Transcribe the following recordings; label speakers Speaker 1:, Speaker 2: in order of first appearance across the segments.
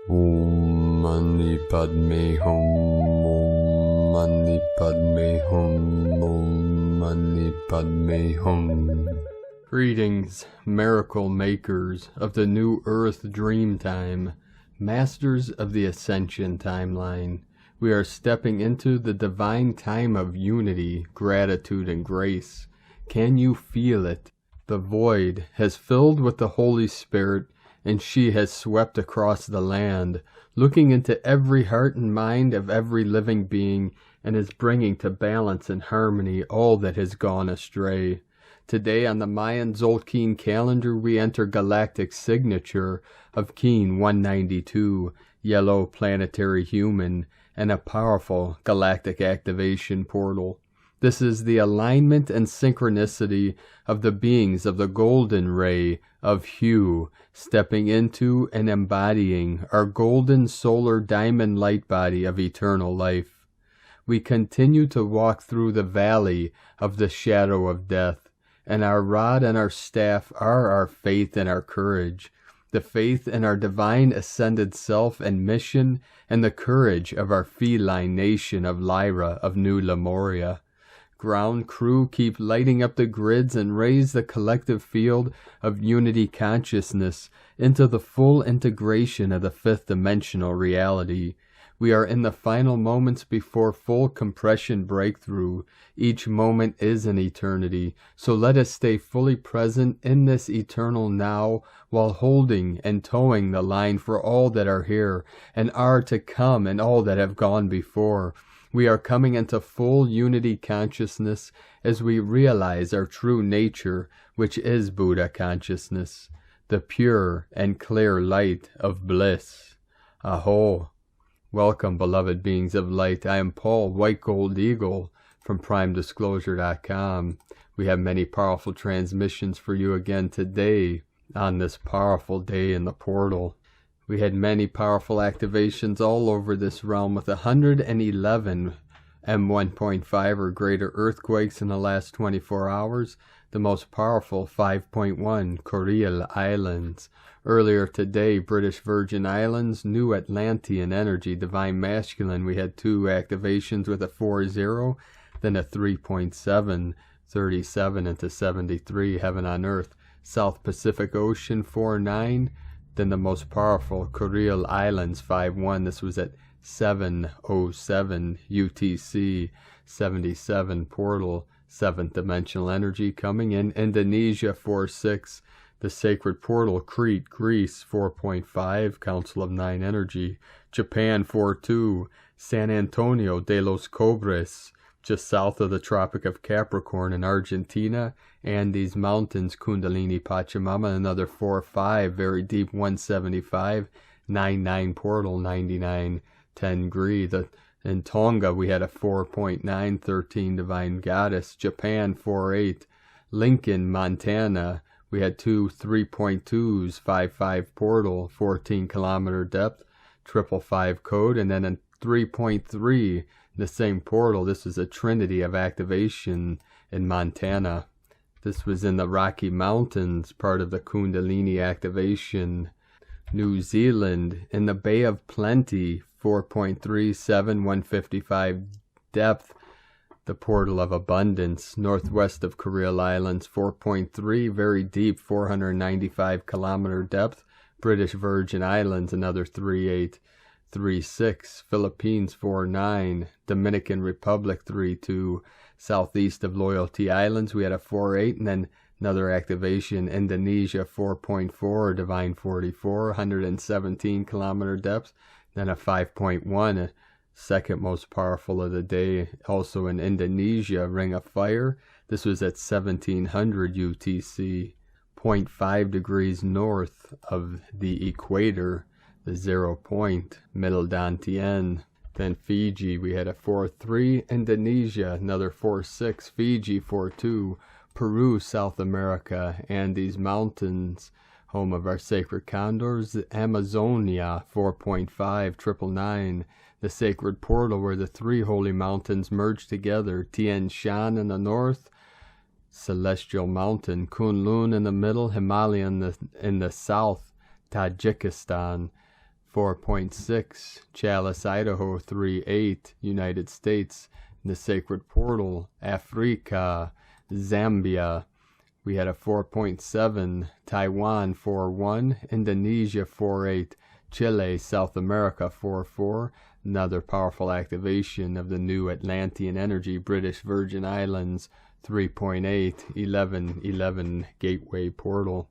Speaker 1: Om Mani Padme Hum, Om Mani Padme Hum, Om Mani Padme Hum. Greetings, miracle makers of the New Earth Dreamtime, masters of the Ascension timeline. We are stepping into the divine time of unity, gratitude, and grace. Can you feel it? The void has filled with the Holy Spirit, and she has swept across the land, looking into every heart and mind of every living being, and is bringing to balance and harmony all that has gone astray. Today on the Mayan Tzolk'in calendar, we enter Galactic signature of Keen 192, yellow planetary human, and a powerful galactic activation portal. This is the alignment and synchronicity of the beings of the golden ray of hue, stepping into and embodying our golden solar diamond light body of eternal life. We continue to walk through the valley of the shadow of death, and our rod and our staff are our faith and our courage, the faith in our divine ascended self and mission, and the courage of our feline nation of Lara of New Lemuria. Ground crew, keep lighting up the grids and raise the collective field of unity consciousness into the full integration of the fifth dimensional reality. We are in the final moments before full compression breakthrough. Each moment is an eternity, so let us stay fully present in this eternal now while holding and towing the line for all that are here and are to come and all that have gone before. We are coming into full unity consciousness as we realize our true nature, which is Buddha consciousness, the pure and clear light of bliss. Aho! Welcome, beloved beings of light. I am Paul, White Gold Eagle, from PrimeDisclosure.com. We have many powerful transmissions for you again today on this powerful day in the portal. We had many powerful activations all over this realm with 111 M1.5 or greater earthquakes in the last 24 hours. The most powerful 5.1 Kuril Islands. Earlier today, British Virgin Islands, New Atlantean Energy, Divine Masculine. We had 2 activations with a 4-0, then a 3.7, 37 into 73, Heaven on Earth. South Pacific Ocean 4-9. Then the most powerful Kuril Islands 5-1. This was at 7:07 UTC, 77 portal, 7th dimensional energy coming in. Indonesia 4-6. The sacred portal Crete, Greece 4.5, Council of 9 energy. Japan 4-2. San Antonio de los Cobres, just south of the Tropic of Capricorn in Argentina. Andes Mountains, Kundalini Pachamama, another 4-5, very deep 175, 9-9 portal, 99, 10 Gree. In Tonga, we had a 4.9, 13 Divine Goddess. Japan, 4-8. Lincoln, Montana, we had 2 3.2s, 5-5 portal, 14 kilometer depth, 555 code, and then a 3.3, the same portal. This is a trinity of activation in Montana. This was in the Rocky Mountains, part of the Kundalini activation. New Zealand, in the Bay of Plenty, 4.37, 155 depth, the portal of abundance. Northwest of Kuril Islands, 4.3, very deep, 495 kilometer depth. British Virgin Islands, another 3.8, 3.6. Philippines, 4.9. Dominican Republic, 3.2. Southeast of Loyalty Islands, we had a 4.8, and then another activation. Indonesia 4.4, Divine 44, 117 kilometer depth. Then a 5.1, second most powerful of the day. Also in Indonesia, Ring of Fire. This was at 1700 UTC, 0.5 degrees north of the equator, the 0 point, Middle Dantian. Then Fiji, we had a 4.3. Indonesia, another 4.6. Fiji, 4.2. Peru, South America. Andes Mountains, home of our sacred condors. Amazonia, 4.5. 999. The sacred portal where the 3 holy mountains merge together. Tian Shan in the north. Celestial Mountain. Kunlun in the middle. Himalaya in the south. Tajikistan. 4.6, Chalice, Idaho 3.8, United States, the Sacred Portal, Africa, Zambia. We had a 4.7, Taiwan 4.1, Indonesia 4.8, Chile, South America 4.4, another powerful activation of the new Atlantean energy, British Virgin Islands 3.8, 11.11 Gateway Portal.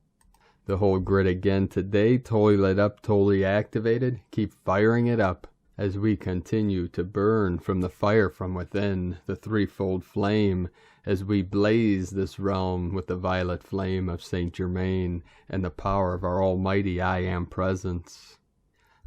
Speaker 1: The whole grid again today, totally lit up, totally activated. Keep firing it up as we continue to burn from the fire from within, the threefold flame, as we blaze this realm with the violet flame of Saint Germain and the power of our almighty I Am Presence.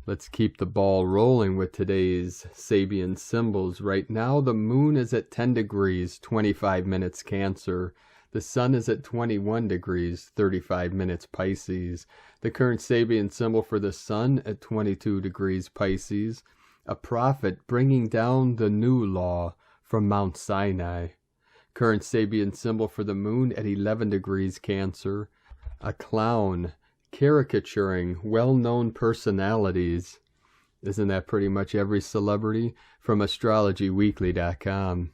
Speaker 1: Let's keep the ball rolling with today's Sabian symbols. Right now, the moon is at 10 degrees, 25 minutes Cancer. The sun is at 21 degrees, 35 minutes Pisces. The current Sabian symbol for the sun at 22 degrees Pisces. A prophet bringing down the new law from Mount Sinai. Current Sabian symbol for the moon at 11 degrees Cancer. A clown caricaturing well-known personalities. Isn't that pretty much every celebrity? From astrologyweekly.com.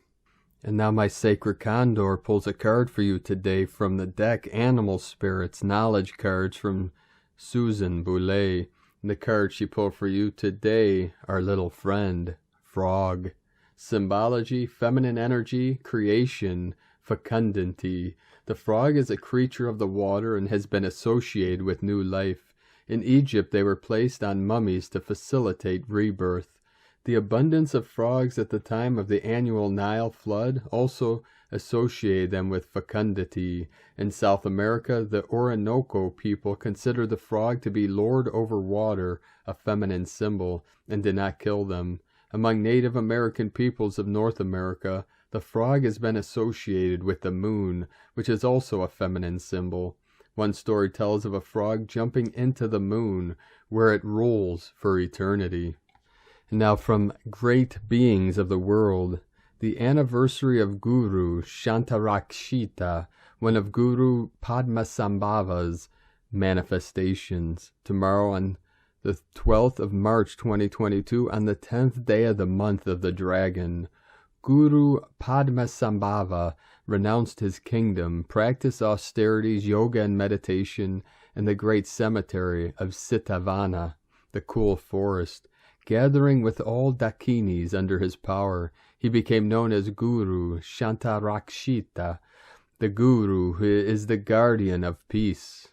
Speaker 1: And now my sacred Condor pulls a card for you today from the deck, Animal Spirits, Knowledge Cards from Susan Boulay. And the cards she pulled for you today, our little friend, Frog. Symbology, feminine energy, creation, fecundity. The frog is a creature of the water and has been associated with new life. In Egypt, they were placed on mummies to facilitate rebirth. The abundance of frogs at the time of the annual Nile flood also associated them with fecundity. In South America, the Orinoco people consider the frog to be lord over water, a feminine symbol, and did not kill them. Among Native American peoples of North America, the frog has been associated with the moon, which is also a feminine symbol. One story tells of a frog jumping into the moon, where it rolls for eternity. Now from great beings of the world, the anniversary of Guru Shantarakshita, one of Guru Padmasambhava's manifestations, tomorrow on the 12th of March 2022, on the 10th day of the month of the dragon. Guru Padmasambhava renounced his kingdom, practiced austerities, yoga and meditation in the great cemetery of Sitavana, the cool forest. Gathering with all Dakinis under his power, he became known as Guru Shantarakshita, the Guru who is the guardian of peace.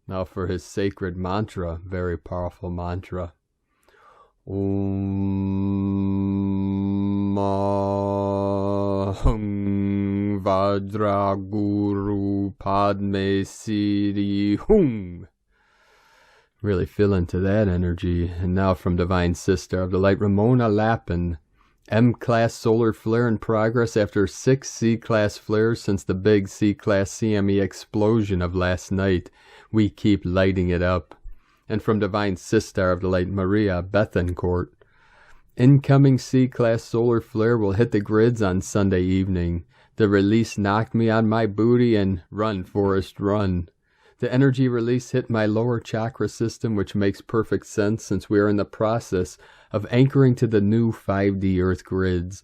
Speaker 1: Now for his sacred mantra, very powerful mantra. Om Mahum Vajra Guru Padme Siddhi Hum. Really feel into that energy. And now from Divine Sister of the Light, Ramona Lappin. M-class solar flare in progress after 6 C-class flares since the big C-class CME explosion of last night. We keep lighting it up. And from Divine Sister of the Light, Maria Bethencourt. Incoming C-class solar flare will hit the grids on Sunday evening. The release knocked me on my booty and run, Forrest, run. The energy release hit my lower chakra system, which makes perfect sense since we are in the process of anchoring to the new 5D Earth grids.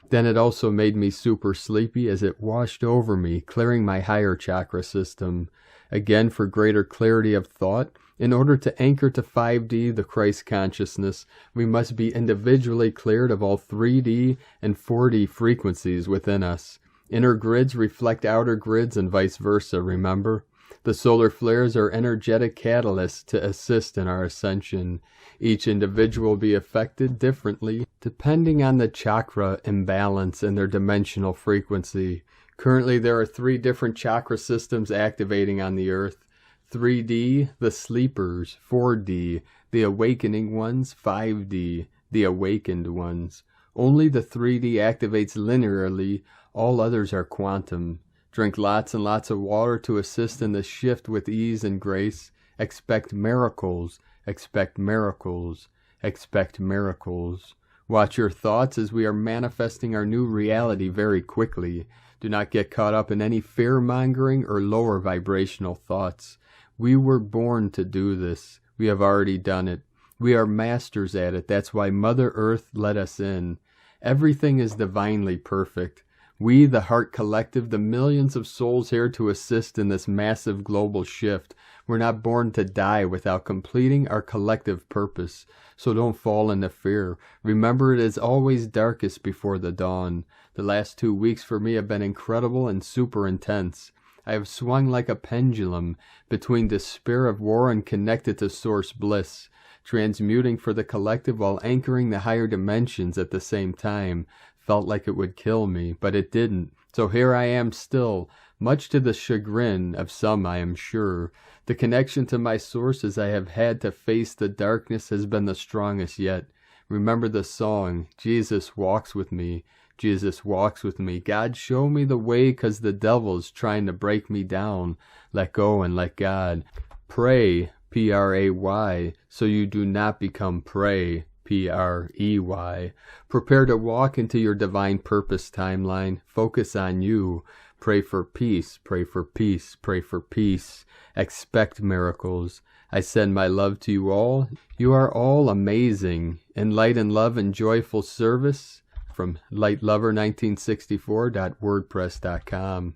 Speaker 1: Then it also made me super sleepy as it washed over me, clearing my higher chakra system. Again, for greater clarity of thought, in order to anchor to 5D, the Christ consciousness, we must be individually cleared of all 3D and 4D frequencies within us. Inner grids reflect outer grids and vice versa, remember? The solar flares are energetic catalysts to assist in our ascension. Each individual will be affected differently depending on the chakra imbalance and their dimensional frequency. Currently, there are 3 different chakra systems activating on the Earth. 3D, the sleepers. 4D, the awakening ones. 5D, the awakened ones. Only the 3D activates linearly. All others are quantum. Drink lots and lots of water to assist in the shift with ease and grace. Expect miracles. Expect miracles. Expect miracles. Watch your thoughts as we are manifesting our new reality very quickly. Do not get caught up in any fear-mongering or lower vibrational thoughts. We were born to do this. We have already done it. We are masters at it. That's why Mother Earth let us in. Everything is divinely perfect. We, the Heart Collective, the millions of souls here to assist in this massive global shift, we're not born to die without completing our collective purpose. So don't fall into fear. Remember, it is always darkest before the dawn. The last 2 weeks for me have been incredible and super intense. I have swung like a pendulum between despair of war and connected to source bliss, transmuting for the collective while anchoring the higher dimensions at the same time. Felt like it would kill me, but it didn't. So here I am still, much to the chagrin of some, I am sure. The connection to my source as I have had to face the darkness has been the strongest yet. Remember the song, Jesus walks with me. Jesus walks with me. God, show me the way, 'cause the devil's trying to break me down. Let go and let God. Pray, P-R-A-Y, so you do not become prey, P-R-E-Y. Prepare to walk into your divine purpose timeline. Focus on you. Pray for peace, pray for peace, pray for peace. Expect miracles. I send my love to you all. You are all amazing. In light and love and joyful service. From lightlover1964.wordpress.com.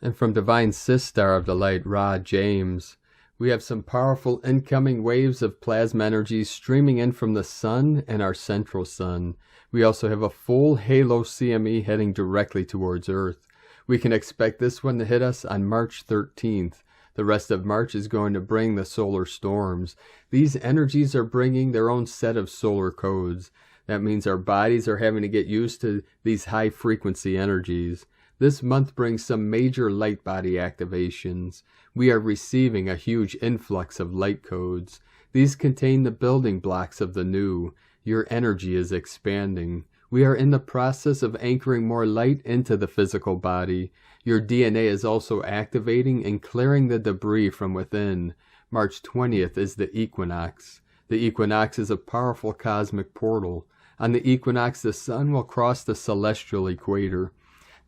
Speaker 1: And from Divine Sistar of the Light, Ra James. We have some powerful incoming waves of plasma energies streaming in from the sun and our central sun. We also have a full halo CME heading directly towards Earth. We can expect this one to hit us on March 13th. The rest of March is going to bring the solar storms. These energies are bringing their own set of solar codes. That means our bodies are having to get used to these high frequency energies. This month brings some major light body activations. We are receiving a huge influx of light codes. These contain the building blocks of the new. Your energy is expanding. We are in the process of anchoring more light into the physical body. Your DNA is also activating and clearing the debris from within. March 20th is the equinox. The equinox is a powerful cosmic portal. On the equinox, the sun will cross the celestial equator.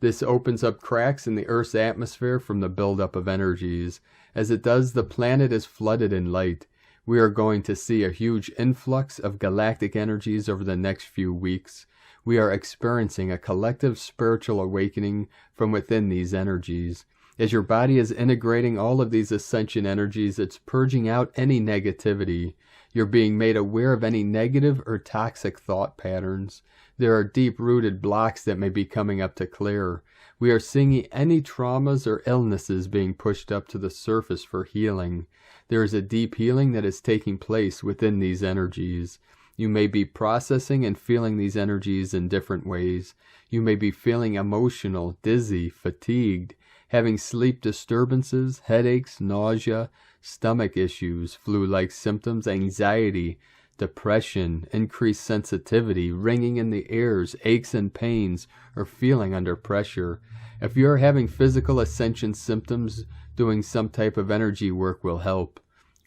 Speaker 1: This opens up cracks in the Earth's atmosphere from the buildup of energies. As it does, the planet is flooded in light. We are going to see a huge influx of galactic energies over the next few weeks. We are experiencing a collective spiritual awakening from within these energies. As your body is integrating all of these ascension energies, it's purging out any negativity. You're being made aware of any negative or toxic thought patterns. There are deep-rooted blocks that may be coming up to clear. We are seeing any traumas or illnesses being pushed up to the surface for healing. There is a deep healing that is taking place within these energies. You may be processing and feeling these energies in different ways. You may be feeling emotional, dizzy, fatigued, having sleep disturbances, headaches, nausea, stomach issues, flu-like symptoms, anxiety, depression, increased sensitivity, ringing in the ears, aches and pains, or feeling under pressure. If you are having physical ascension symptoms, doing some type of energy work will help.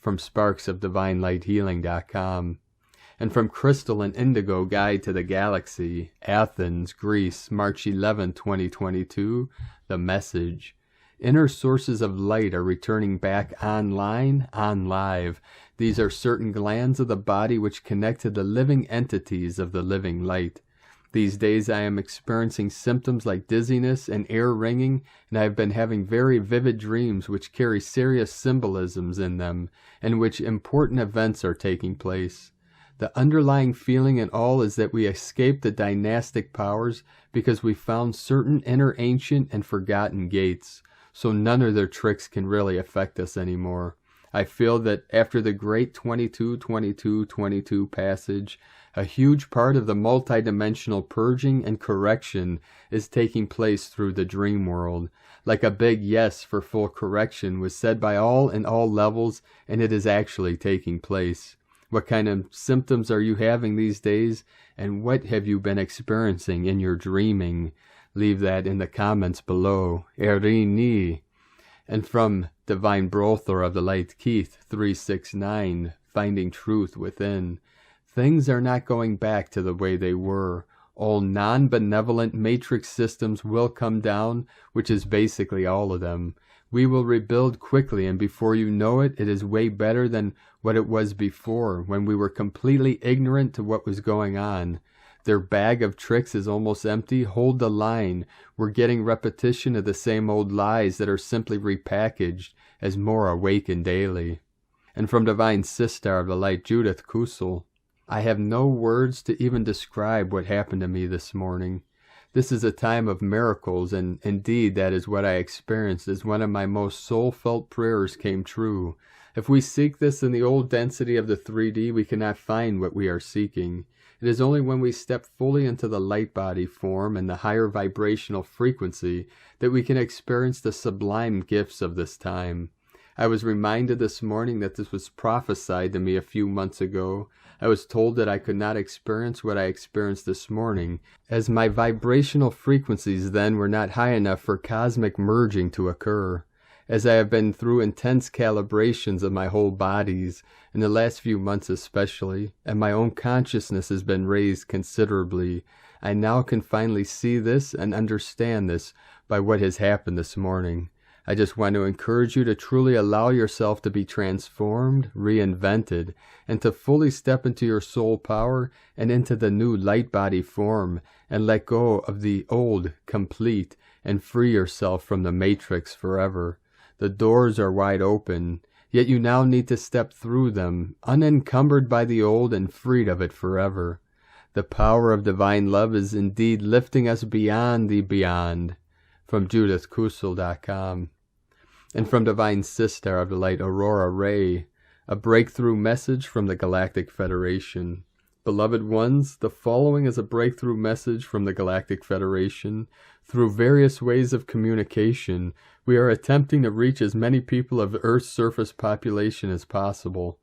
Speaker 1: From sparksofdivinelighealing.com. And from Crystal and Indigo Guide to the Galaxy, Athens, Greece, March 11, 2022, the message. Inner sources of light are returning back online, on live. These are certain glands of the body which connect to the living entities of the living light. These days I am experiencing symptoms like dizziness and ear ringing, and I have been having very vivid dreams which carry serious symbolisms in them, and which important events are taking place. The underlying feeling in all is that we escaped the dynastic powers because we found certain inner ancient and forgotten gates. So none of their tricks can really affect us anymore. I feel that after the great 22-22-22 passage, a huge part of the multidimensional purging and correction is taking place through the dream world. Like a big yes for full correction was said by all in all levels, and it is actually taking place. What kind of symptoms are you having these days, and what have you been experiencing in your dreaming? Leave that in the comments below. Erini. And from Divine Butler of the Light, Keith 369, Finding Truth Within. Things are not going back to the way they were. All non-benevolent matrix systems will come down, which is basically all of them. We will rebuild quickly, and before you know it, it is way better than what it was before, when we were completely ignorant to what was going on. Their bag of tricks is almost empty. Hold the line. We're getting repetition of the same old lies that are simply repackaged as more awaken daily. And from Divine Sister of the Light, Judith Kusel, I have no words to even describe what happened to me this morning. This is a time of miracles, and indeed that is what I experienced as one of my most soul-felt prayers came true. If we seek this in the old density of the 3D, we cannot find what we are seeking. It is only when we step fully into the light body form and the higher vibrational frequency that we can experience the sublime gifts of this time. I was reminded this morning that this was prophesied to me a few months ago. I was told that I could not experience what I experienced this morning, as my vibrational frequencies then were not high enough for cosmic merging to occur. As I have been through intense calibrations of my whole bodies, in the last few months especially, and my own consciousness has been raised considerably, I now can finally see this and understand this by what has happened this morning. I just want to encourage you to truly allow yourself to be transformed, reinvented, and to fully step into your soul power and into the new light body form, and let go of the old complete and free yourself from the matrix forever. The doors are wide open, yet you now need to step through them, unencumbered by the old and freed of it forever. The power of divine love is indeed lifting us beyond the beyond. From JudithKusel.com. And from Divine Sister of the Light, Aurora Ray, a breakthrough message from the Galactic Federation. Beloved ones, the following is a breakthrough message from the Galactic Federation. Through various ways of communication, we are attempting to reach as many people of Earth's surface population as possible.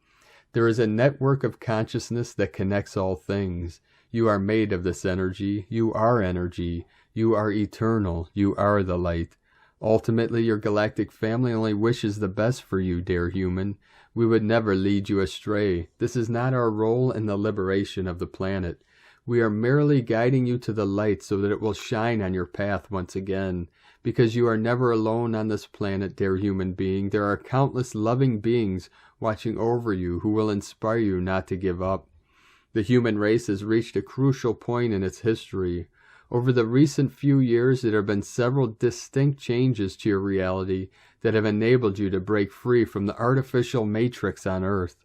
Speaker 1: There is a network of consciousness that connects all things. You are made of this energy. You are energy. You are eternal. You are the light. Ultimately, your galactic family only wishes the best for you, dear human. We would never lead you astray. This is not our role in the liberation of the planet. We are merely guiding you to the light so that it will shine on your path once again. Because you are never alone on this planet, dear human being. There are countless loving beings watching over you who will inspire you not to give up. The human race has reached a crucial point in its history. Over the recent few years, there have been several distinct changes to your reality that have enabled you to break free from the artificial matrix on Earth.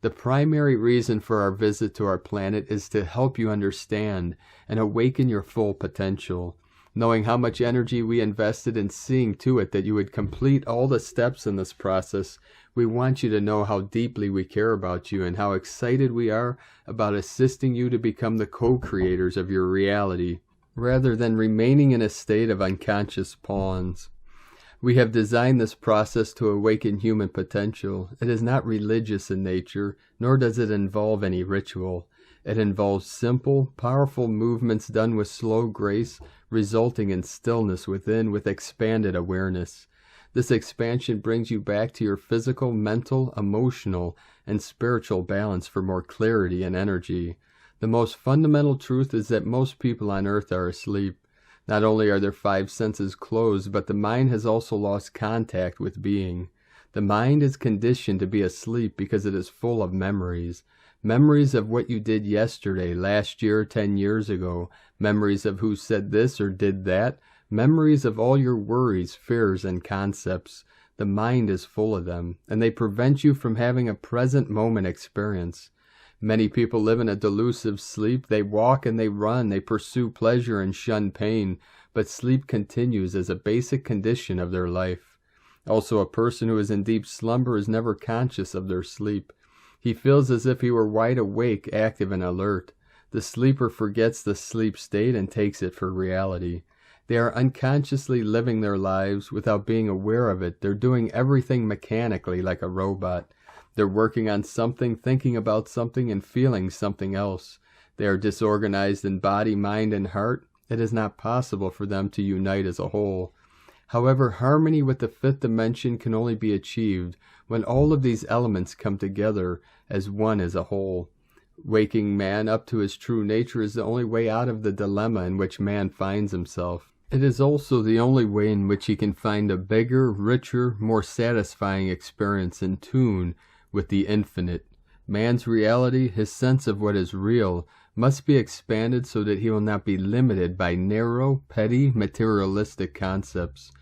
Speaker 1: The primary reason for our visit to our planet is to help you understand and awaken your full potential. Knowing how much energy we invested in seeing to it that you would complete all the steps in this process, we want you to know how deeply we care about you and how excited we are about assisting you to become the co-creators of your reality, rather than remaining in a state of unconscious pawns. We have designed this process to awaken human potential. It is not religious in nature, nor does it involve any ritual. It involves simple, powerful movements done with slow grace, resulting in stillness within with expanded awareness. This expansion brings you back to your physical, mental, emotional, and spiritual balance for more clarity and energy. The most fundamental truth is that most people on Earth are asleep. Not only are their 5 senses closed, but the mind has also lost contact with being. The mind is conditioned to be asleep because it is full of memories. Memories of what you did yesterday, last year, 10 years ago. Memories of who said this or did that. Memories of all your worries, fears, and concepts. The mind is full of them, and they prevent you from having a present moment experience. Many people live in a delusive sleep. They walk and they run. They pursue pleasure and shun pain. But sleep continues as a basic condition of their life. Also, a person who is in deep slumber is never conscious of their sleep. He feels as if he were wide awake, active, and alert. The sleeper forgets the sleep state and takes it for reality. They are unconsciously living their lives without being aware of it. They're doing everything mechanically like a robot. They're working on something, thinking about something, and feeling something else. They are disorganized in body, mind, and heart. It is not possible for them to unite as a whole. However, harmony with the fifth dimension can only be achieved when all of these elements come together as one as a whole. Waking man up to his true nature is the only way out of the dilemma in which man finds himself. It is also the only way in which he can find a bigger, richer, more satisfying experience in tune with the infinite. Man's reality, his sense of what is real, must be expanded so that he will not be limited by narrow, petty, materialistic concepts.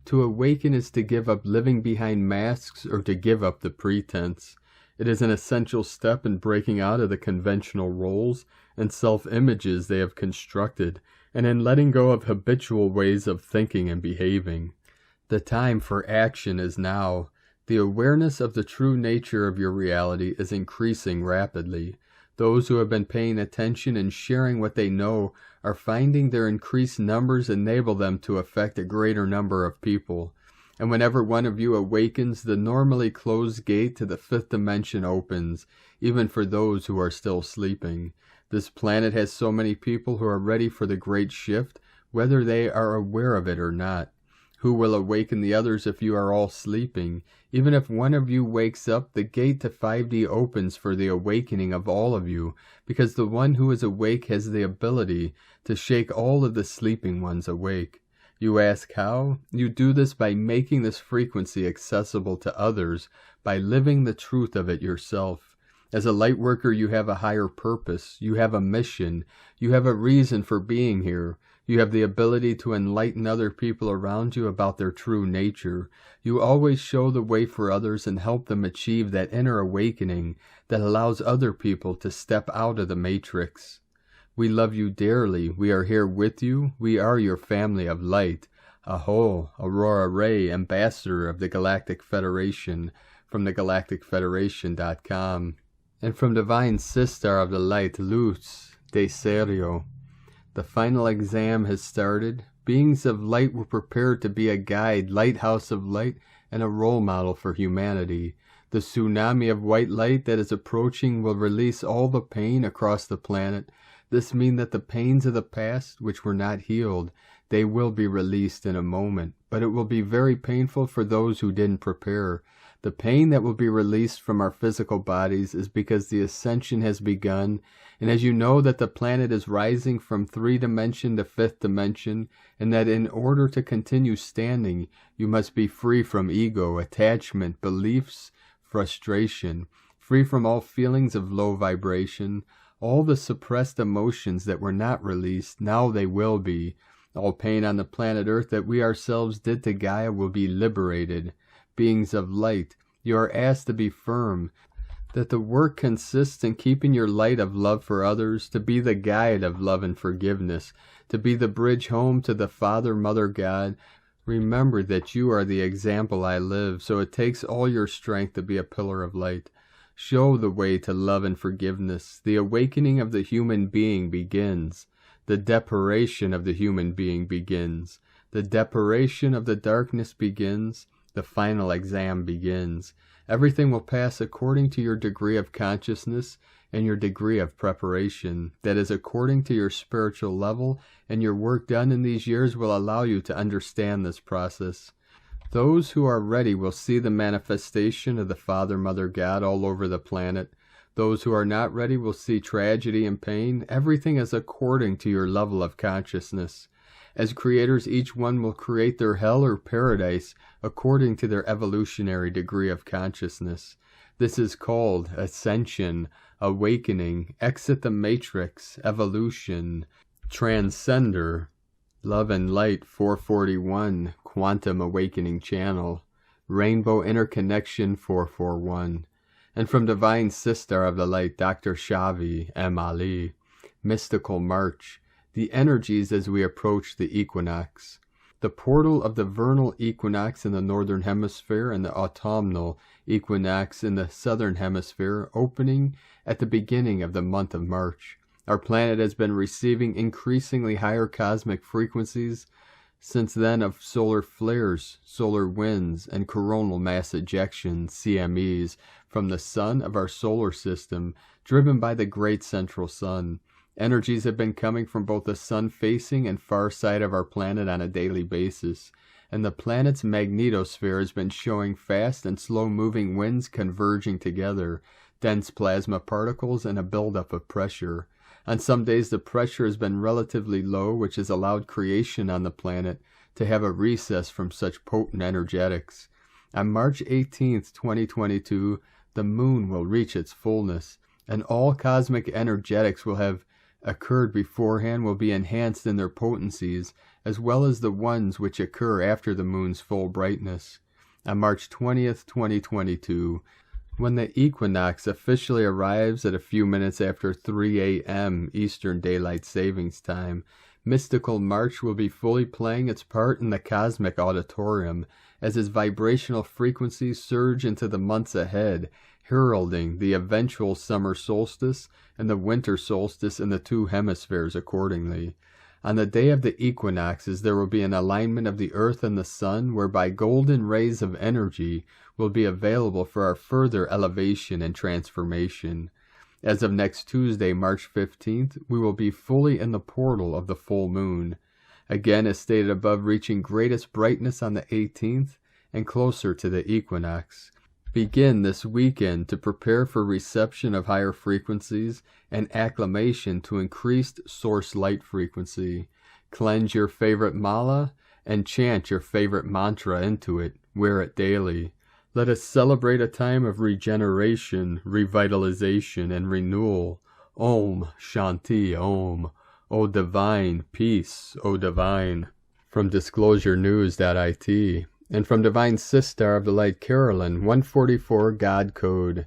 Speaker 1: To awaken is to give up living behind masks or to give up the pretense. It is an essential step in breaking out of the conventional roles and self-images they have constructed, and in letting go of habitual ways of thinking and behaving. The time for action is now. The awareness of the true nature of your reality is increasing rapidly. Those who have been paying attention and sharing what they know are finding their increased numbers enable them to affect a greater number of people. And whenever one of you awakens, the normally closed gate to the fifth dimension opens, even for those who are still sleeping. This planet has so many people who are ready for the great shift, whether they are aware of it or not. Who will awaken the others if you are all sleeping? Even if one of you wakes up, the gate to 5D opens for the awakening of all of you, because the one who is awake has the ability to shake all of the sleeping ones awake. You ask how? You do this by making this frequency accessible to others, by living the truth of it yourself. As a light worker, you have a higher purpose, you have a mission, you have a reason for being here. You have the ability to enlighten other people around you about their true nature. You always show the way for others and help them achieve that inner awakening that allows other people to step out of the matrix. We love you dearly. We are here with you. We are your family of light. Aho, Aurora Ray, ambassador of the Galactic Federation, from thegalacticfederation.com. And from Divine Sister of the Light, Luz de Serio. The final exam has started. Beings of light were prepared to be a guide, lighthouse of light, and a role model for humanity. The tsunami of white light that is approaching will release all the pain across the planet. This means that the pains of the past, which were not healed, they will be released in a moment. But it will be very painful for those who didn't prepare. The pain that will be released from our physical bodies is because the ascension has begun, and as you know that the planet is rising from 3 dimension to 5th dimension, and that in order to continue standing, you must be free from ego, attachment, beliefs, frustration, free from all feelings of low vibration, all the suppressed emotions that were not released, now they will be. All pain on the planet Earth that we ourselves did to Gaia will be liberated. Beings of light, you are asked to be firm, that the work consists in keeping your light of love for others, to be the guide of love and forgiveness, to be the bridge home to the Father, Mother, God. Remember that you are the example I live, so it takes all your strength to be a pillar of light. Show the way to love and forgiveness. The awakening of the human being begins. The depuration of the human being begins. The depuration of the darkness begins. The final exam begins. Everything will pass according to your degree of consciousness and your degree of preparation. That is according to your spiritual level, and your work done in these years will allow you to understand this process. Those who are ready will see the manifestation of the Father, Mother, God all over the planet. Those who are not ready will see tragedy and pain. Everything is according to your level of consciousness. As creators, each one will create their hell or paradise according to their evolutionary degree of consciousness. This is called ascension, awakening, exit the matrix, evolution, transcender, love and light 441, quantum awakening channel, rainbow interconnection 441. And from Divine Sister of the Light, Dr. Shavi M. Ali, mystical march, the energies as we approach the equinox. The portal of the vernal equinox in the northern hemisphere and the autumnal equinox in the southern hemisphere opening at the beginning of the month of March. Our planet has been receiving increasingly higher cosmic frequencies since then of solar flares, solar winds, and coronal mass ejections, CMEs, from the sun of our solar system, driven by the great central sun. Energies have been coming from both the sun-facing and far side of our planet on a daily basis, and the planet's magnetosphere has been showing fast and slow-moving winds converging together, dense plasma particles, and a buildup of pressure. On some days the pressure has been relatively low, which has allowed creation on the planet to have a recess from such potent energetics. On March 18th, 2022, the moon will reach its fullness, and all cosmic energetics will have occurred beforehand will be enhanced in their potencies, as well as the ones which occur after the moon's full brightness. On March 20th, 2022, when the equinox officially arrives at a few minutes after 3 a.m. Eastern Daylight Savings Time, mystical March will be fully playing its part in the cosmic auditorium as its vibrational frequencies surge into the months ahead, heralding the eventual summer solstice and the winter solstice in the two hemispheres accordingly. On the day of the equinoxes there will be an alignment of the earth and the sun, whereby golden rays of energy will be available for our further elevation and transformation. As of next Tuesday, March 15th, we will be fully in the portal of the full moon. Again, as stated above, reaching greatest brightness on the 18th and closer to the equinox. Begin this weekend to prepare for reception of higher frequencies and acclimation to increased source light frequency. Cleanse your favorite mala and chant your favorite mantra into it. Wear it daily. Let us celebrate a time of regeneration, revitalization, and renewal. Om Shanti Om. O divine peace, O divine. From disclosurenews.it. And from Divine Sister of the Light Carolyn, 144 God Code.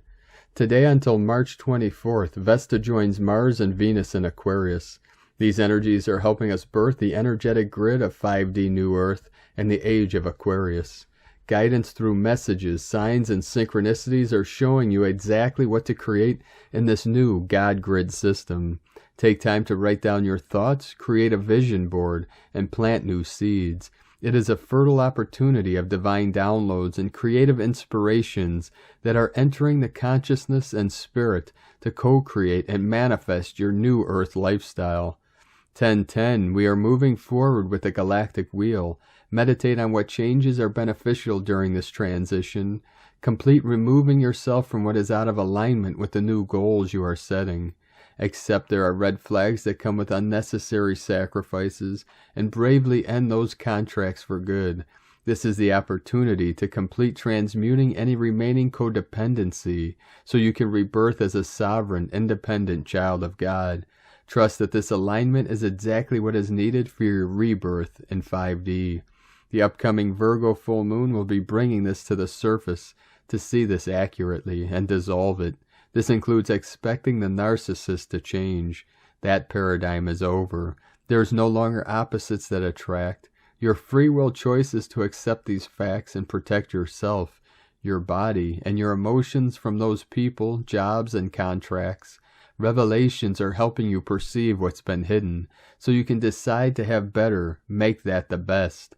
Speaker 1: Today until March 24th, Vesta joins Mars and Venus in Aquarius. These energies are helping us birth the energetic grid of 5D New Earth and the age of Aquarius. Guidance through messages, signs, and synchronicities are showing you exactly what to create in this new God grid system. Take time to write down your thoughts, create a vision board, and plant new seeds. It is a fertile opportunity of divine downloads and creative inspirations that are entering the consciousness and spirit to co-create and manifest your new earth lifestyle. 10:10, we are moving forward with the galactic wheel. Meditate on what changes are beneficial during this transition. Complete removing yourself from what is out of alignment with the new goals you are setting. Accept there are red flags that come with unnecessary sacrifices, and bravely end those contracts for good. This is the opportunity to complete transmuting any remaining codependency, so you can rebirth as a sovereign, independent child of God. Trust that this alignment is exactly what is needed for your rebirth in 5D. The upcoming Virgo full moon will be bringing this to the surface to see this accurately and dissolve it. This includes expecting the narcissist to change. That paradigm is over. There is no longer opposites that attract. Your free will choice is to accept these facts and protect yourself, your body, and your emotions from those people, jobs, and contracts. Revelations are helping you perceive what's been hidden, so you can decide to have better, make that the best.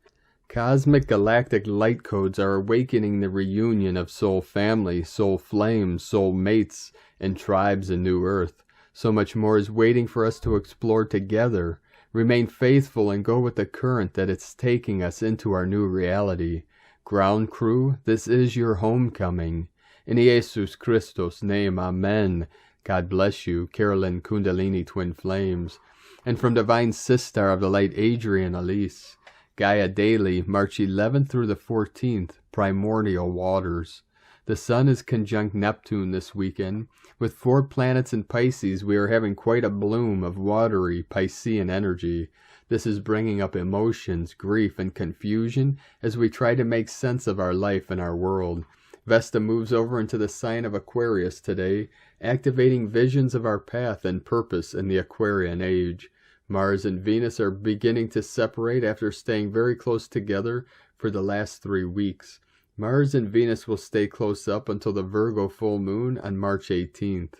Speaker 1: Cosmic galactic light codes are awakening the reunion of soul family, soul flames, soul mates, and tribes in New Earth. So much more is waiting for us to explore together. Remain faithful and go with the current that it's taking us into our new reality. Ground crew, this is your homecoming. In Jesus Christos' name, Amen. God bless you, Carolyn Kundalini Twin Flames. And from Divine Sister of the Light, Adrian Elise. Gaia Daily, March 11th through the 14th, Primordial Waters. The Sun is conjunct Neptune this weekend. With 4 planets in Pisces, we are having quite a bloom of watery Piscean energy. This is bringing up emotions, grief, and confusion as we try to make sense of our life and our world. Vesta moves over into the sign of Aquarius today, activating visions of our path and purpose in the Aquarian age. Mars and Venus are beginning to separate after staying very close together for the last 3 weeks. Mars and Venus will stay close up until the Virgo full moon on March 18th.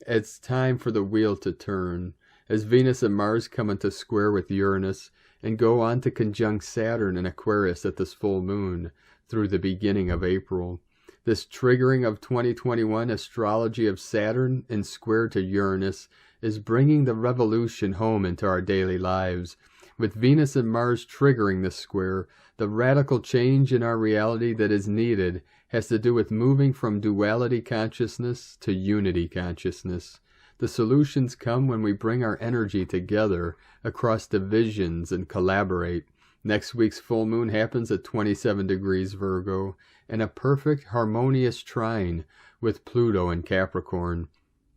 Speaker 1: It's time for the wheel to turn, as Venus and Mars come into square with Uranus and go on to conjunct Saturn and Aquarius at this full moon through the beginning of April. This triggering of 2021 astrology of Saturn in square to Uranus is bringing the revolution home into our daily lives. With Venus and Mars triggering this square, the radical change in our reality that is needed has to do with moving from duality consciousness to unity consciousness. The solutions come when we bring our energy together across divisions and collaborate. Next week's full moon happens at 27 degrees Virgo in a perfect harmonious trine with Pluto in Capricorn.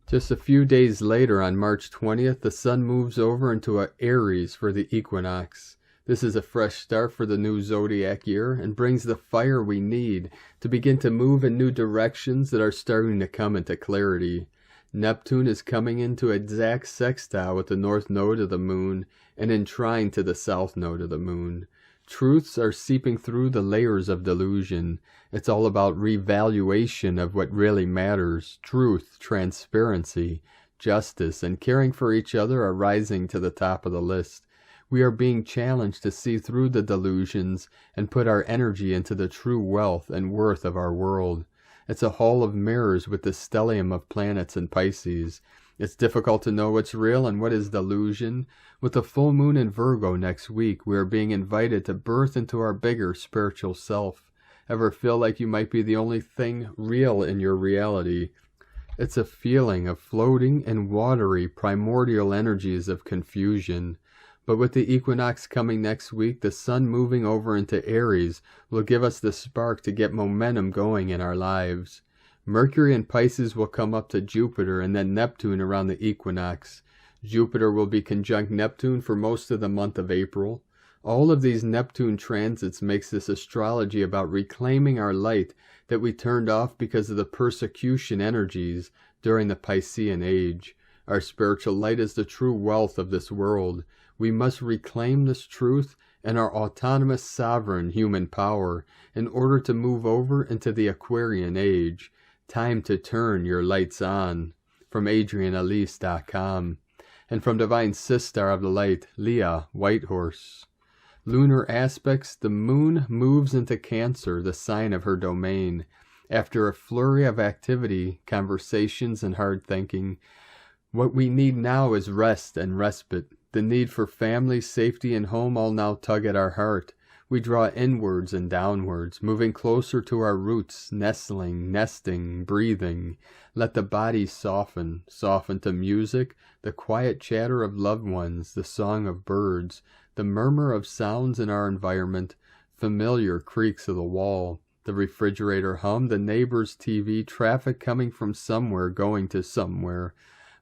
Speaker 1: Just a few days later, on March 20th, the sun moves over into a Aries for the equinox. This is a fresh start for the new zodiac year and brings the fire we need to begin to move in new directions that are starting to come into clarity. Neptune is coming into exact sextile with the north node of the moon and in trine to the south node of the moon. Truths are seeping through the layers of delusion. It's all about revaluation of what really matters. Truth, transparency, justice, and caring for each other are rising to the top of the list. We are being challenged to see through the delusions and put our energy into the true wealth and worth of our world. It's a hall of mirrors with the stellium of planets in Pisces. It's difficult to know what's real and what is delusion. With the full moon in Virgo next week, we are being invited to birth into our bigger spiritual self. Ever feel like you might be the only thing real in your reality? It's a feeling of floating in watery, primordial energies of confusion. But with the equinox coming next week, the sun moving over into Aries will give us the spark to get momentum going in our lives. Mercury and Pisces will come up to Jupiter and then Neptune around the equinox. Jupiter will be conjunct Neptune for most of the month of April. All of these Neptune transits makes this astrology about reclaiming our light that we turned off because of the persecution energies during the Piscean age. Our spiritual light is the true wealth of this world. We must reclaim this truth and our autonomous sovereign human power in order to move over into the Aquarian age. Time to turn your lights on. From AdrianElise.com. And from Divine Sister of the Light, Leah Whitehorse. Lunar aspects, the moon moves into Cancer, the sign of her domain. After a flurry of activity, conversations, and hard thinking, what we need now is rest and respite. The need for family, safety, and home all now tug at our heart. We draw inwards and downwards, moving closer to our roots, nestling, nesting, breathing. Let the body soften to music, the quiet chatter of loved ones, the song of birds, the murmur of sounds in our environment, familiar creaks of the wall, the refrigerator hum, the neighbor's TV, traffic coming from somewhere going to somewhere.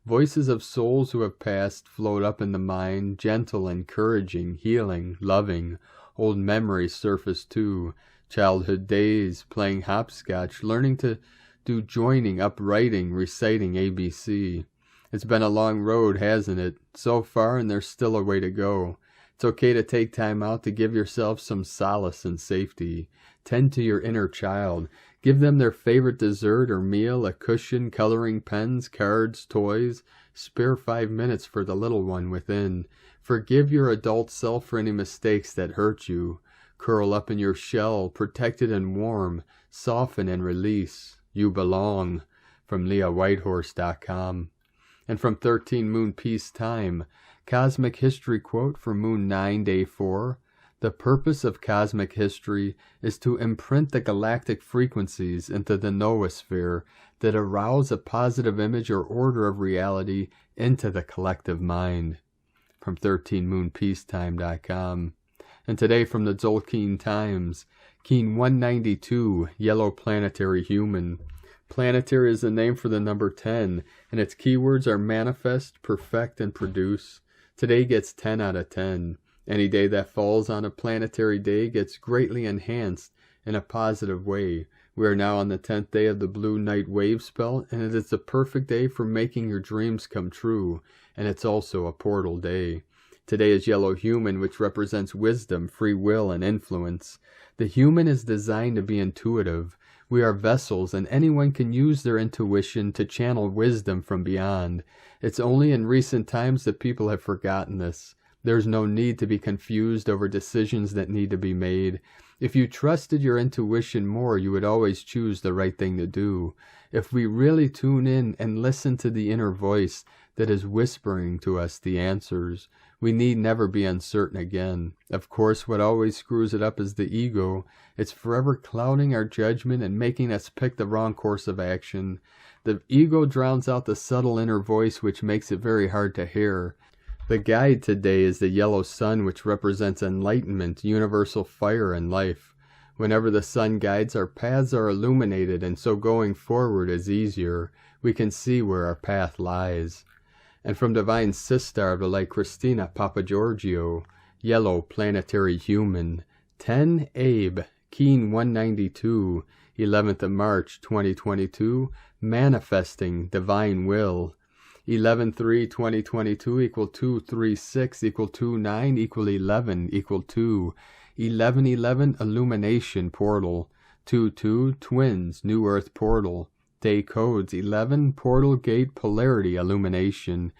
Speaker 1: Voices of souls who have passed float up in the mind, gentle, encouraging, healing, loving. Old memories surface too. Childhood days, playing hopscotch, learning to do joining, uprighting, reciting ABC. It's been a long road, hasn't it? So far, and there's still a way to go. It's okay to take time out to give yourself some solace and safety. Tend to your inner child. Give them their favorite dessert or meal, a cushion, coloring pens, cards, toys. Spare 5 minutes for the little one within. Forgive your adult self for any mistakes that hurt you. Curl up in your shell, protected and warm. Soften and release. You belong. From LeahWhitehorse.com. And from 13 Moon Peace Time, Cosmic History quote for Moon 9, Day 4. The purpose of cosmic history is to imprint the galactic frequencies into the noosphere that arouse a positive image or order of reality into the collective mind. From 13moonpeacetime.com. And today from the Tzolk'in Times, Keen 192, Yellow Planetary Human. Planetary is the name for the number 10, and its keywords are manifest, perfect, and produce. Today gets 10 out of 10. Any day that falls on a planetary day gets greatly enhanced in a positive way. We are now on the 10th day of the Blue Night Wave spell, and it is the perfect day for making your dreams come true, and it's also a portal day. Today is Yellow Human, which represents wisdom, free will, and influence. The human is designed to be intuitive. We are vessels, and anyone can use their intuition to channel wisdom from beyond. It's only in recent times that people have forgotten this. There's no need to be confused over decisions that need to be made. If you trusted your intuition more, you would always choose the right thing to do. If we really tune in and listen to the inner voice, that is whispering to us the answers. We need never be uncertain again. Of course, what always screws it up is the ego. It's forever clouding our judgment and making us pick the wrong course of action. The ego drowns out the subtle inner voice, which makes it very hard to hear. The guide today is the yellow sun, which represents enlightenment, universal fire, and life. Whenever the sun guides, our paths are illuminated, and so going forward is easier. We can see where our path lies. And from divine Sistar of the light Christina Papagiorgio, yellow planetary human, 10 Abe, Keen 192, 11th of March 2022, manifesting divine will. 11-3-2022 equal 236 equal 29 equal 11 equal 2. 11-11 illumination portal. 2-2 twins new earth portal. Day codes 11 portal gate polarity illumination.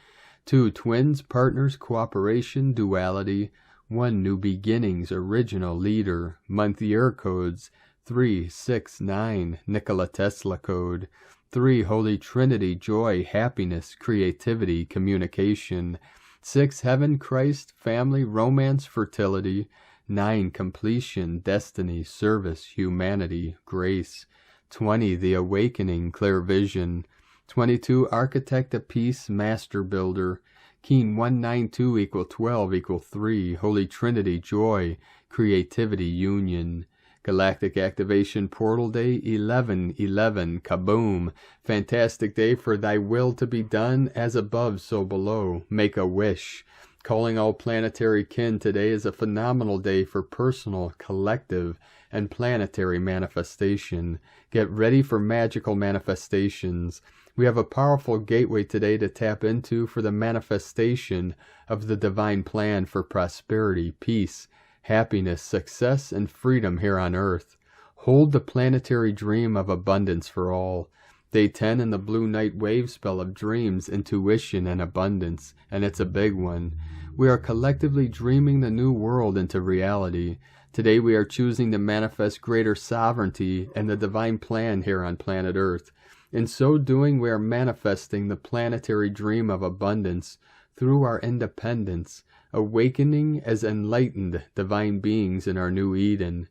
Speaker 1: 2 twins partners cooperation duality. 1 new beginnings original leader. Month year codes 3-6-9 Nikola Tesla code. 3 Holy Trinity joy happiness creativity communication. 6 heaven Christ family romance fertility. 9 completion destiny service humanity grace. 20 the awakening clear vision. 22 architect of peace master builder. Keen 192 equal 12 equal 3 Holy Trinity joy creativity union. Galactic activation portal day 11-11 kaboom. Fantastic day for thy will to be done as above so below. Make a wish. Calling all planetary kin, today is a phenomenal day for personal, collective, and planetary manifestation. Get ready for magical manifestations. We have a powerful gateway today to tap into for the manifestation of the divine plan for prosperity, peace, happiness, success, and freedom here on Earth. Hold the planetary dream of abundance for all. Day 10 in the blue night wave spell of dreams, intuition, and abundance, and it's a big one. We are collectively dreaming the new world into reality. Today we are choosing to manifest greater sovereignty and the divine plan here on planet Earth. In so doing, we are manifesting the planetary dream of abundance through our independence, awakening as enlightened divine beings in our new Eden.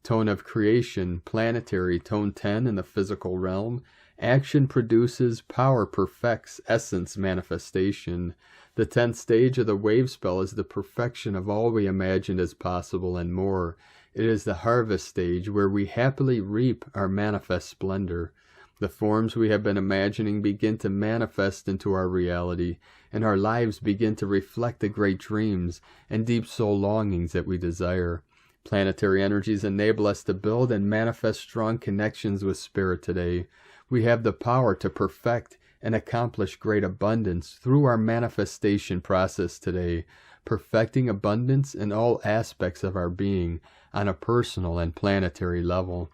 Speaker 1: Tone of creation, planetary, tone 10 in the physical realm. Action produces, power perfects, essence manifestation. The 10th stage of the wave spell is the perfection of all we imagined as possible and more. It is the harvest stage where we happily reap our manifest splendor. The forms we have been imagining begin to manifest into our reality, and our lives begin to reflect the great dreams and deep soul longings that we desire. Planetary energies enable us to build and manifest strong connections with Spirit today. We have the power to perfect and accomplish great abundance through our manifestation process today, perfecting abundance in all aspects of our being on a personal and planetary level.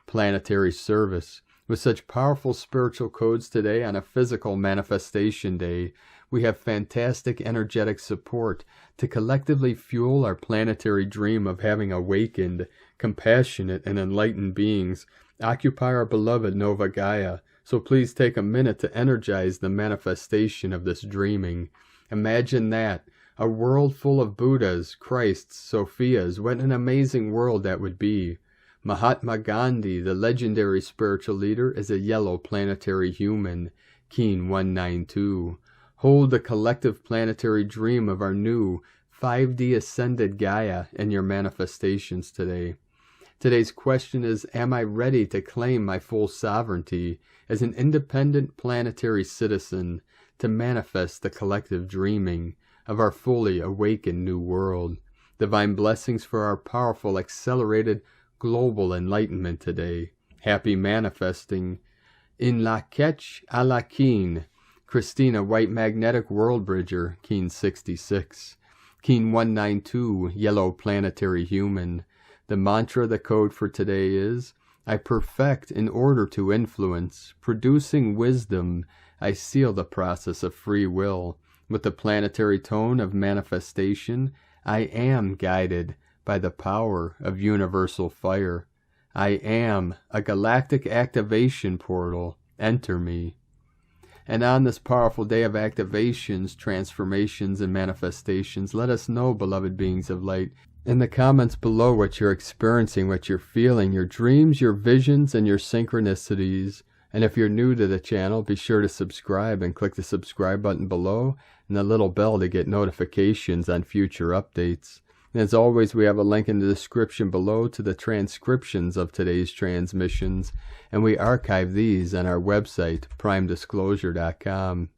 Speaker 1: Planetary service. With such powerful spiritual codes today on a physical manifestation day, we have fantastic energetic support to collectively fuel our planetary dream of having awakened, compassionate, and enlightened beings occupy our beloved Nova Gaia. So please take a minute to energize the manifestation of this dreaming. Imagine that, a world full of Buddhas, Christs, Sophias. What an amazing world that would be. Mahatma Gandhi, the legendary spiritual leader, is a yellow planetary human, Keen 192. Hold the collective planetary dream of our new 5D ascended Gaia in your manifestations today. Today's question is, am I ready to claim my full sovereignty as an independent planetary citizen to manifest the collective dreaming of our fully awakened new world? Divine blessings for our powerful, accelerated global enlightenment today. Happy manifesting. In la ketch a la keen. Christina, White Magnetic World Bridger, Keen 66. Keen 192, Yellow Planetary Human. The mantra, the code for today is, I perfect in order to influence. Producing wisdom, I seal the process of free will. With the planetary tone of manifestation, I am guided by the power of universal fire. I am a galactic activation portal. Enter me. And on this powerful day of activations, transformations, and manifestations, let us know, beloved beings of light, in the comments below what you're experiencing, what you're feeling, your dreams, your visions, and your synchronicities. And if you're new to the channel, be sure to subscribe and click the subscribe button below and the little bell to get notifications on future updates. And as always, we have a link in the description below to the transcriptions of today's transmissions, and we archive these on our website, primedisclosure.com.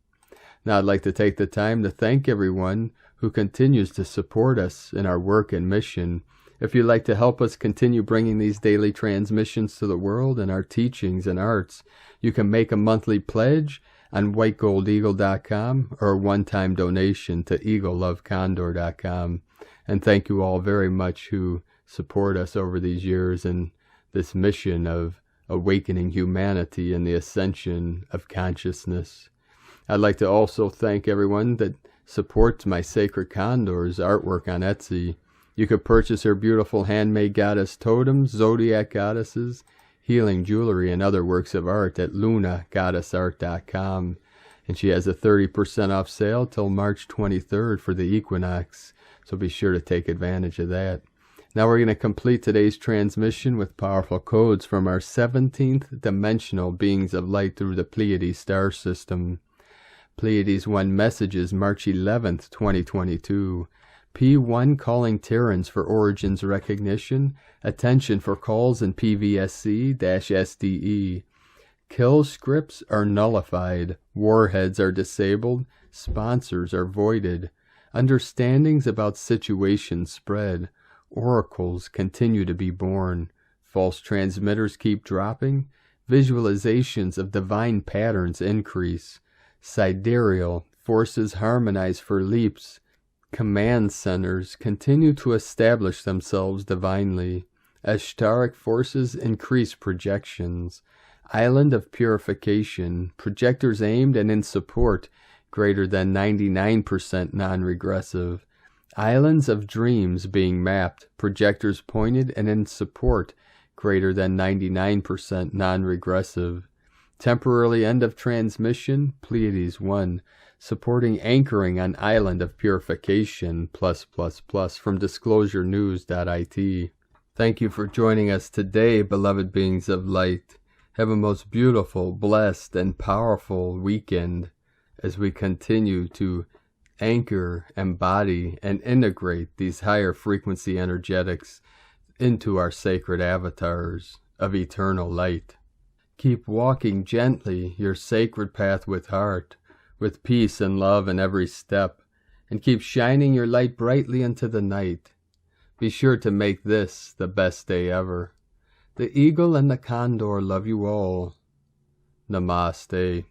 Speaker 1: Now I'd like to take the time to thank everyone who continues to support us in our work and mission. If you'd like to help us continue bringing these daily transmissions to the world and our teachings and arts, you can make a monthly pledge on whitegoldeagle.com or a one-time donation to eaglelovecondor.com. And thank you all very much who support us over these years in this mission of awakening humanity and the ascension of consciousness. I'd like to also thank everyone that supports my Sacred Condors artwork on Etsy. You could purchase her beautiful handmade goddess totems, zodiac goddesses, healing jewelry, and other works of art at lunagoddessart.com. And she has a 30% off sale till March 23rd for the equinox, so be sure to take advantage of that. Now we're going to complete today's transmission with powerful codes from our 17th dimensional beings of light through the Pleiades star system. Pleiades 1 messages, March 11th, 2022. P1 calling Terrans for origins recognition. Attention for calls in PVSC-SDE. Kill scripts are nullified. Warheads are disabled. Sponsors are voided. Understandings about situations spread. Oracles continue to be born. False transmitters keep dropping. Visualizations of divine patterns increase. Sidereal forces harmonize for leaps. Command centers continue to establish themselves divinely. Ashtaric forces increase projections. Island of purification. Projectors aimed and in support greater than 99% non-regressive. Islands of dreams being mapped. Projectors pointed and in support greater than 99% non-regressive. Temporarily end of transmission, Pleiades 1, supporting anchoring on Island of Purification, +++ from disclosurenews.it. Thank you for joining us today, beloved beings of light. Have a most beautiful, blessed, and powerful weekend as we continue to anchor, embody, and integrate these higher frequency energetics into our sacred avatars of eternal light. Keep walking gently your sacred path with heart, with peace and love in every step, and keep shining your light brightly into the night. Be sure to make this the best day ever. The eagle and the condor love you all. Namaste.